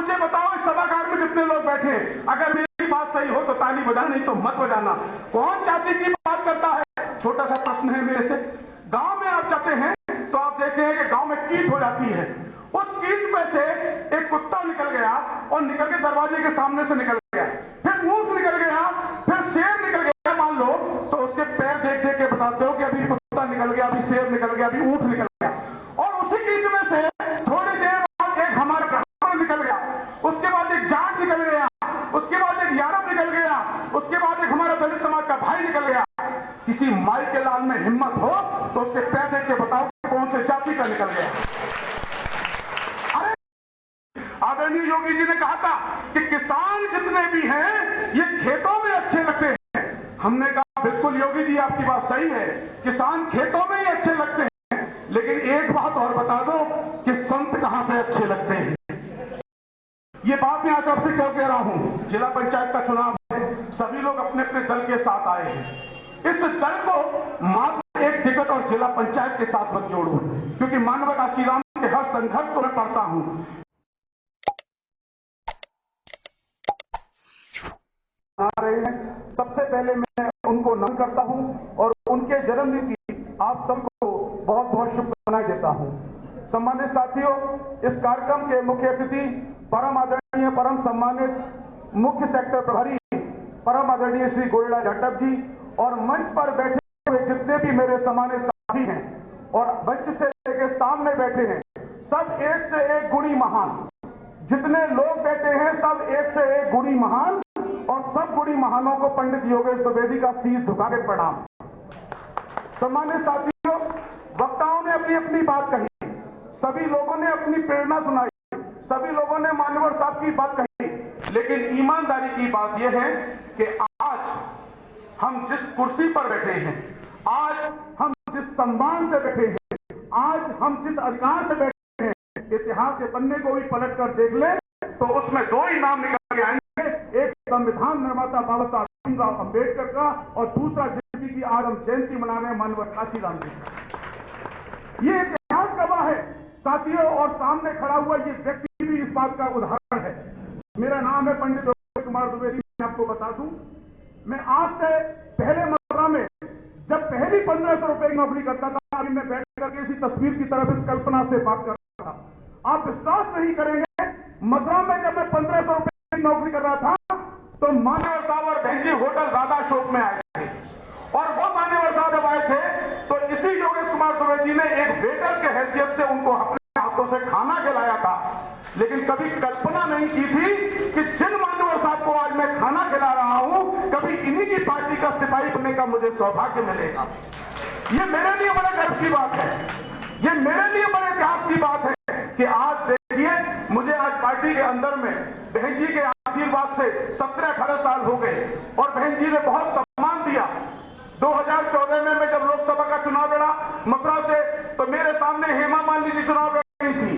मुझे बताओ, इस सभागार में जितने लोग बैठे, अगर मेरी बात सही हो तो ताली बजाना, नहीं तो मत बजाना। कौन जाति की बात करता है? छोटा सा प्रश्न है मेरे से। गांव में आप जाते हैं तो आप देखते हैं कि गांव में कीच हो जाती है। उस कीच में से एक कुत्ता निकल गया और निकल के दरवाजे के सामने से निकल गया, फिर ऊंट निकल गया, फिर शेर निकल गया मान लो, तो उसके पैर देख देख के बताते हो कि अभी कुत्ता निकल गया, अभी शेर निकल गया, अभी ऊंट निकल गया। और उसी कीच में से थोड़ी देर बाद एक हमारा ब्राह्मण निकल गया, उसके बाद एक जाट निकल गया, उसके बाद एक यादव निकल गया, उसके बाद एक हमारा दलित समाज का भाई निकल गया। किसी माई के लाल में हिम्मत हो तो उसके पैर देख के बताओ कौन से जाति का निकल गया। आदरणीय योगी जी ने कहा था कि किसान जितने भी हैं ये खेतों में अच्छे लगते हैं। हमने कहा बिल्कुल योगी जी आपकी बात सही है, किसान खेतों में ही अच्छे लगते हैं, लेकिन एक बात और बता दो कि संत कहां पे अच्छे लगते हैं। ये बात मैं आज आपसे क्यों कह रहा हूं? जिला पंचायत का चुनाव है, सभी लोग अपने अपने दल के साथ आए हैं। इस दल को मात्र एक टिकट और जिला पंचायत के साथ मत जोड़ो, क्योंकि मानव काशीराम के हर संघर्ष को मैं पढ़ता हूं। आ रहे हैं, सबसे पहले मैं उनको नमन करता हूं और उनके जन्मदिन की आप सबको बहुत बहुत शुभकामनाएं देता हूं। सम्मानित साथियों, इस कार्यक्रम के मुख्य अतिथि परम आदरणीय, परम सम्मानित मुख्य सेक्टर प्रभारी परम आदरणीय श्री गोरेला जाटव जी और मंच पर बैठे हुए जितने भी मेरे सम्मानित साथी हैं और मंच से लेकर सामने बैठे हैं, सब एक से एक गुणी महान। जितने लोग बैठे हैं सब एक से एक गुणी महान, और सब गुणी महानों को पंडित योगेश द्विवेदी का शीश झुका के प्रणाम। सम्मानित साथियों, वक्ताओं ने अपनी अपनी बात कही, सभी लोगों ने अपनी प्रेरणा सुनाई, सभी लोगों ने मान्यवर साहब की बात कही, लेकिन ईमानदारी की बात यह है कि आज हम जिस कुर्सी पर बैठे हैं, आज हम जिस सम्मान से बैठे हैं, आज हम जिस अधिकार से बैठे हैं, इतिहास के पन्ने को भी पलट कर देख ले तो उसमें दो ही नाम निकल के आएंगे, एक संविधान निर्माता बाबा साहब भीमराव अम्बेडकर का और दूसरा जिनकी आज हम जयंती मना रहे हैं मानव काशीराम जी। ये इतिहास गवाह है साथियों, और सामने खड़ा हुआ ये व्यक्ति भी इस बात का उदाहरण है। मेरा नाम है पंडित योगेश कुमार द्विवेदी। मैं आपको बता दूं, मैं आज से पहले मथुरा में जब पहली 1500 रुपए की नौकरी करता था, अभी मैं बैठ करके इसी तस्वीर की तरफ इस कल्पना से बात कर रहा था। आप विश्वास नहीं करेंगे, मथुरा में जब मैं 1500 रुपए की नौकरी कर रहा था तो मान्यवर साहब और बहन जी होटल राधा शोक में आए थे, और वो मान्यवर साहब जब आए थे तो इसी योगेश कुमार द्विवेदी ने एक वेटर के हैसियत से उनको अपने हाथों से खाना खिलाया था। लेकिन कभी कल्पना नहीं की थी कि जिन मान्यवर साहब को आज मैं खाना खिला रहा हूं, कभी इन्हीं की पार्टी का सिपाही बनने का मुझे सौभाग्य मिलेगा। ये मेरे लिए बड़े गर्व की बात है, ये मेरे लिए बड़े इतिहास की बात है कि आज देखिए, मुझे आज पार्टी के अंदर में बहन जी के आशीर्वाद से 17-18 साल हो गए और बहन जी ने बहुत सम्मान दिया। 2014 में मैं जब लोकसभा का चुनाव लड़ा मथुरा से, तो मेरे सामने हेमा मालिनी जी चुनाव लड़ रही थी,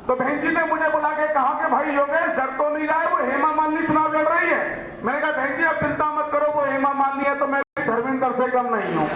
तो बहन जी ने मुझे बुला के कहा कि भाई योगेश डर तो नहीं रहा है, वो हेमा मालिनी चुनाव लड़ रही है। मैंने कहा बहन जी आप चिंता मत करो, वो हेमा मालिनी है तो मैं धर्मेंद्र से कम नहीं हूं।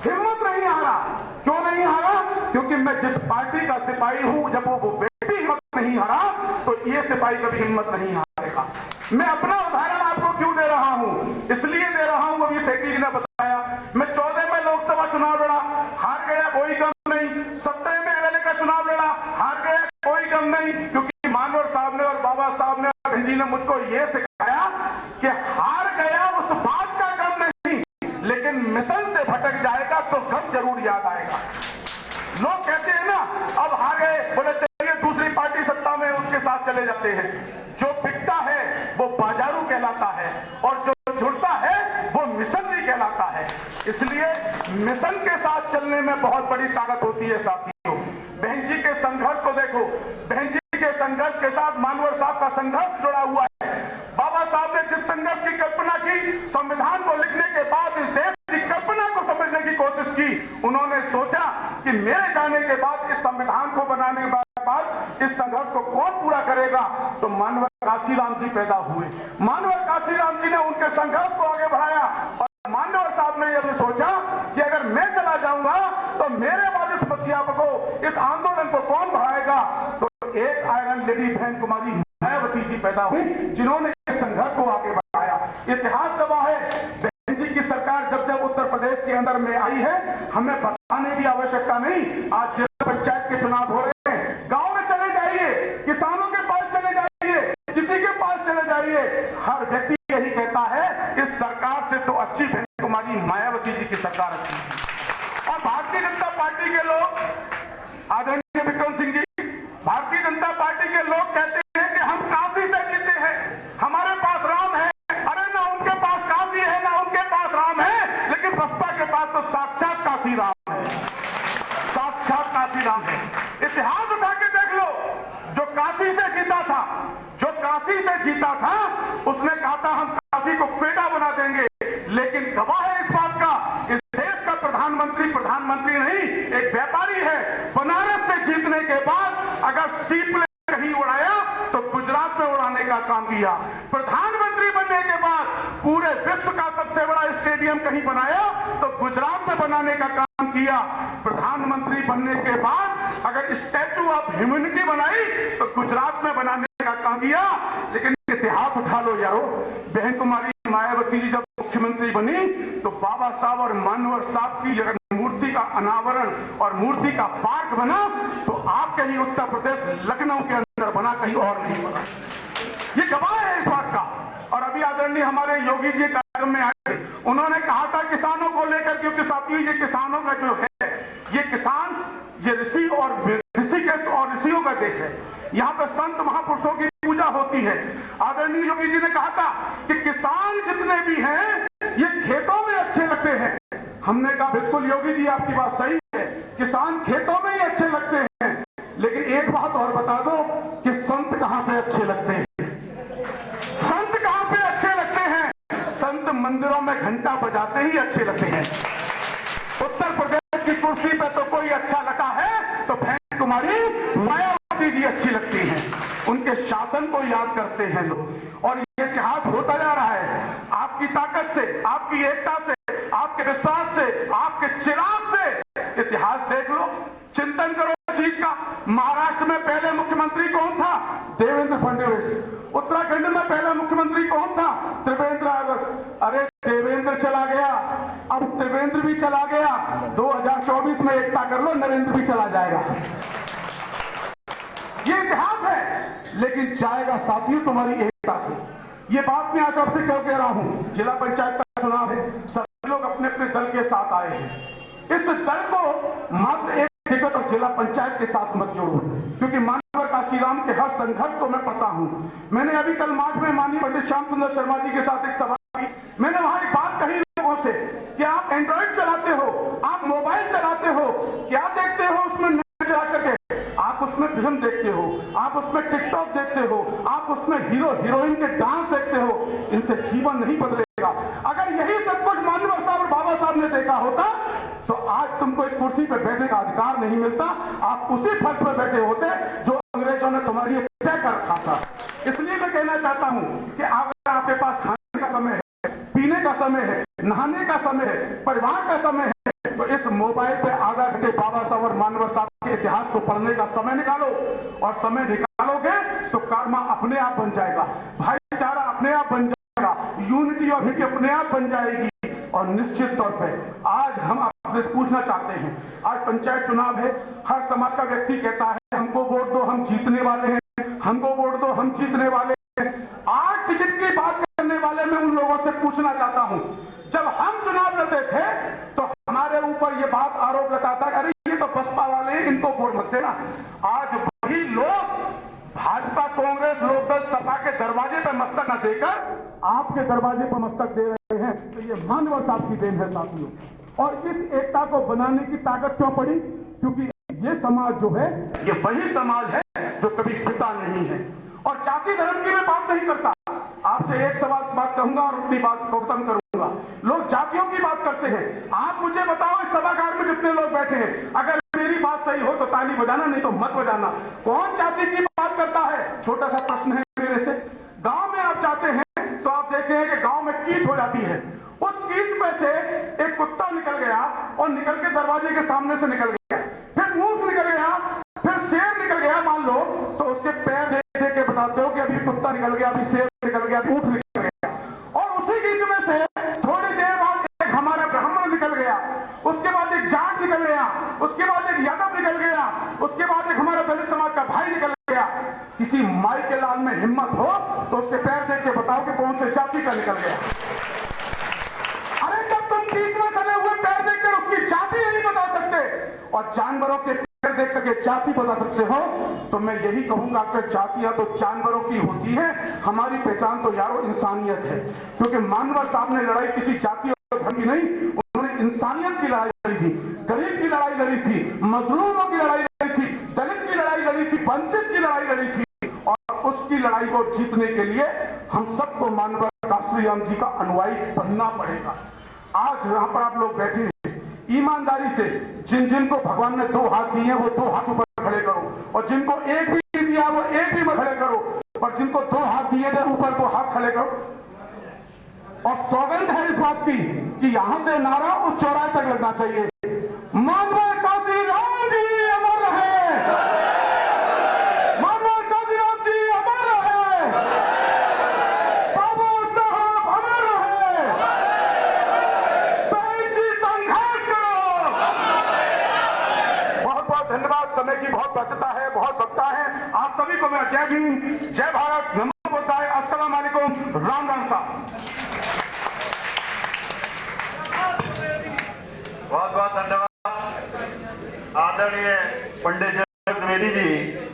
हिम्मत नहीं हारा। क्यों नहीं हारा? क्योंकि मैं जिस पार्टी का सिपाही हूं, जब वो व्यक्ति हिम्मत नहीं हारा तो ये सिपाही कभी हिम्मत नहीं हारेगा। मैं अपना उदाहरण आपको क्यों दे रहा हूं? इसलिए दे रहा हूं, अभी सेठी जी ने बताया, मैं 14 में लोकसभा चुनाव लड़ा, हार गया, कोई गम नहीं। 17 में एमएलए का चुनाव लड़ा, हार गया, कोई गम नहीं, क्योंकि मानवर साहब ने और बाबा साहब ने और बहन जी ने मुझको ये सिखाया कि हार गया उस बात का गम नहीं, लेकिन मिशन से भटक जाएगा तो गम जरूर याद आएगा। लोग कहते हैं ना, अब हार गए, बोले चलिए दूसरी पार्टी सत्ता में, उसके साथ चले जाते हैं। जो बिकता है वो बाजारू कहलाता है और जो जुड़ता है वो मिशनरी कहलाता है। इसलिए मिशन के साथ चलने में बहुत बड़ी ताकत होती है साथियों। बहन जी के संघर्ष को देखो, बहन जी के संघर्ष के साथ मानवर साहब का संघर्ष जुड़ा हुआ है। बाबा साहब ने जिस संघर्ष की कल्पना की, संविधान को लिखने के बाद इस देश की कल्पना को समझने की कोशिश की, उन्होंने सोचा कि मेरे जाने के बाद इस संविधान को बनाने के बाद इस संघर्ष को कौन पूरा करेगा, तो मानवर काशीराम जी पैदा हुए। मानवर काशीराम जी ने उनके संघर्ष को आगे बढ़ाया और मानवर साहब ने यह भी सोचा कि अगर मैं चला जाऊंगा तो मेरे बाद इस मसीहा को, इस आंदोलन को कौन बढ़ाएगा। तो एक लेडी बहन कुमारी मायावती जी पैदा हुई, जिन्होंने इस संघर्ष को आगे बढ़ाया। इतिहास गवाह है, बहन जी की सरकार जब जब उत्तर प्रदेश के अंदर में आई है, हमें बताने की आवश्यकता नहीं। आज जिला पंचायत के चुनाव हो रहे हैं, गांव में चले जाइए, किसानों के पास चले जाइए, किसी के पास चले जाइए, हर व्यक्ति यही कहता है इस सरकार से तो अच्छी बहन कुमारी मायावती जी की सरकार अच्छी है। और भारतीय जनता पार्टी के लोग, आदरणीय विक्रम सिंह जी, भारतीय जनता पार्टी के लोग कहते हैं कि हम काशी से जीते हैं, हमारे पास राम है। अरे ना उनके पास काशी है, ना उनके पास राम है, लेकिन बसपा के पास तो साक्षात काशी राम है, साक्षात काशी राम है। इतिहास उठा के देख लो, जो काशी से जीता था, जो काशी से जीता था, उसने कहा था हम काशी को पेड़ा बना देंगे। लेकिन गवाह है इस बात का, इस देश का प्रधानमंत्री नहीं, एक व्यापारी है। बनारस से जीतने के बाद अगर सीप कहीं उड़ाया तो गुजरात में उड़ाने का काम किया। प्रधानमंत्री बनने के बाद पूरे विश्व का सबसे बड़ा स्टेडियम कहीं बनाया तो गुजरात में बनाने का काम किया। प्रधानमंत्री बनने के बाद अगर स्टैचू ऑफ ह्यूमैनिटी बनाई तो गुजरात में बनाने का काम किया। लेकिन इतिहास उठा लो यारो, बहन कुमारी मायावती जी जब मुख्यमंत्री बनी तो बाबा साहब और मानवर साहब की अगर मूर्ति का अनावरण और मूर्ति का पार्क बना तो आपके ही उत्तर प्रदेश लखनऊ के अंदर बना, कहीं और नहीं बना। ये गवाह है इस बात का। और अभी आदरणीय हमारे योगी जी कार्यक्रम में आए, उन्होंने कहा था किसानों को लेकर, क्योंकि साथियों ये किसानों का जो है, ये किसान, ये ऋषि और ऋषिकेश और ऋषियों का देश है। यहाँ पे संत महापुरुषों की पूजा होती है। आदरणीय योगी जी ने कहा था कि किसान जितने भी हैं ये खेतों में अच्छे लगते हैं। हमने कहा बिल्कुल योगी जी आपकी बात सही है, किसान खेतों में ही अच्छे लगते हैं, लेकिन एक बात और बता दो कि संत कहां पे अच्छे लगते हैं? संत कहां पे अच्छे लगते हैं? संत मंदिरों में घंटा बजाते ही अच्छे लगते हैं। उत्तर प्रदेश की कुर्सी पे तो कोई अच्छा लगा है तो बहन कुमारी मायावती जी अच्छी लगती हैं। उनके शासन को याद करते हैं लोग, और ये इतिहास होता जा रहा है आपकी ताकत से, आपकी एकता से, आपके विश्वास से, आपके चिराग से। इतिहास देख लो, चिंतन करो चीज का। महाराष्ट्र में पहले मुख्यमंत्री कौन था? देवेंद्र फडणवीस। उत्तराखंड में पहला मुख्यमंत्री कौन था? त्रिवेंद्र। अरे देवेंद्र चला गया, अब त्रिवेंद्र भी चला गया, 2024 में एकता कर लो, नरेंद्र भी चला जाएगा। ये इतिहास है, लेकिन जाएगा साथियों तुम्हारी एकता से। ये बात मैं आज आपसे क्यों कह रहा हूं? जिला पंचायत का चुनाव है, सभी लोग अपने अपने दल के साथ आए हैं। इस दल को मात्र एक टिकट और जिला पंचायत के साथ मत जोड़ो, क्योंकि मानवर काशीराम के हर संघर्ष को मैं पता हूं। मैंने अभी कल मार्च में माननीय पंडित श्याम सुंदर शर्मा जी के साथ एक सभा की। मैंने वहां एक बात कही लोगों से कि आप एंड्रॉइड चलाते हो, आप मोबाइल चलाते हो, क्या देखते हो उसमें नेट चला करके? आप उसमें फिल्म देखते हो, आप उसमें टिकटॉक देखते हो, आप उसमें हीरो हीरोइन के डांस देखते हो। इनसे जीवन नहीं बदलेगा। अगर यही सब कुछ मानवर साहब और बाबा साहब ने देखा होता तो आज तुमको इस कुर्सी पर बैठने का अधिकार नहीं मिलता। आप उसी फर्श पर बैठे होते जो अंग्रेजों ने तुम्हारी तय कर रखा था। इसलिए मैं कहना चाहता हूं कि अगर आपके पास खाने का समय है, पीने का समय है, नहाने का समय है, परिवार का समय है, तो इस मोबाइल पे आधा घंटे बाबा साहब और मानवर साहब के इतिहास को पढ़ने का समय निकालो। और समय निकालोगे तो कर्मा अपने आप बन जाएगा, भाईचारा अपने आप बन जाएगा, यूनिटी और हिट अपने आप बन जाएगी। और निश्चित तौर पे आज हम आपसे पूछना चाहते हैं, आज पंचायत चुनाव है, हर समाज का व्यक्ति कहता है हमको वोट दो, हम जीतने वाले हैं, हमको वोट दो, हम जीतने वाले हैं। आज टिकट की बात करने वाले मैं उन लोगों से पूछना चाहता हूं, जब हम चुनाव लड़ते थे तो हमारे ऊपर ये बात आरोप लगाता अरे ये तो बसपा वाले हैं, इनको वोट मत देना। आज वही लोग भाजपा, कांग्रेस, लोकदल, सपा के दरवाजे पर मस्तक न देकर आपके दरवाजे पर मस्तक दे रहे हैं। तो ये मानवर साहब की देन है साथियों। और इस एकता को बनाने की ताकत क्यों पड़ी? क्योंकि ये समाज जो है ये वही समाज है जो कभी पिता नहीं है। और जाति धर्म की मैं बात नहीं करता, आपसे एक सवाल बात कहूंगा और अपनी बात को खत्म करूंगा। लोग जातियों की बात करते हैं, आप मुझे बताओ इस सभागार में जितने लोग बैठे हैं, अगर मेरी बात सही हो तो ताली बजाना, नहीं तो मत बजाना। कौन जाति की बात करता है? छोटा सा प्रश्न है मेरे से। गांव में आप जाते हैं तो आप देखते हैं कि गांव में कीच हो जाती है, उस कीच में से एक कुत्ता निकल गया और निकल के दरवाजे के सामने से निकल गया, फिर ऊंट निकल गया, फिर शेर निकल गया मान लो, तो उसके पैर कुत्ता निकल गया, अभी शेर निकल गया, अभी ऊंट निकल गया, और उसी बीच में से थोड़ी देर बाद एक हमारा ब्राह्मण निकल गया, उसके बाद एक जाट निकल गया, उसके बाद एक यादव निकल गया, उसके बाद एक हमारा दलित समाज का भाई निकल गया। किसी माई के लाल में हिम्मत हो तो उसके पैर देख के बताओ कि कौन से जाति का निकल गया। अरे जब तुम बीच में खड़े हुए पैर देखकर उसकी जाति नहीं बता सकते और जानवरों के पैर देख करके जाति बता सकते हो, तो मैं यही कहूंगा कि जातियां तो जानवरों की होती है, हमारी पहचान तो यारो इंसानियत है। क्योंकि मानव साहब ने लड़ाई किसी जाति और धर्म की नहीं, उन्होंने इंसानियत की लड़ाई लड़ी थी, गरीब की लड़ाई लड़ी थी, मजलूमों की लड़ाई लड़ी थी, दलित की लड़ाई लड़ी थी, वंचित की लड़ाई लड़ी थी। और उसकी लड़ाई को जीतने के लिए हम सबको मानव श्री राम जी का अनुयायी बनना पड़ेगा। आज यहां पर आप लोग बैठे हैं, ईमानदारी से जिन जिनको भगवान ने 2 हाथ दिए वो 2 हाथ ऊपर खड़े करो, और जिनको एक भी दिया वो एक भी खड़े करो, और जिनको 2 हाथ दिए थे ऊपर 2 हाथ खड़े करो। और सौगंध है इस बात की कि यहां से नारा उस चौराहे तक लगना चाहिए, मानव काशी राम जी अमर है, मानव काशी राम जी अमर है, बाबा साहब अमर है, बहन जी संघर्ष करो। बहुत बहुत धन्यवाद। समय की बहुत सत्यता है, बहुत सत्ता है। आप सभी को मैं जय भीम, जय भारत, नमो बुद्धाय, अस्सलाम वालेकुम, राम राम साहब। बहुत बहुत धन्यवाद आदरणीय पंडित द्विवेदी जी।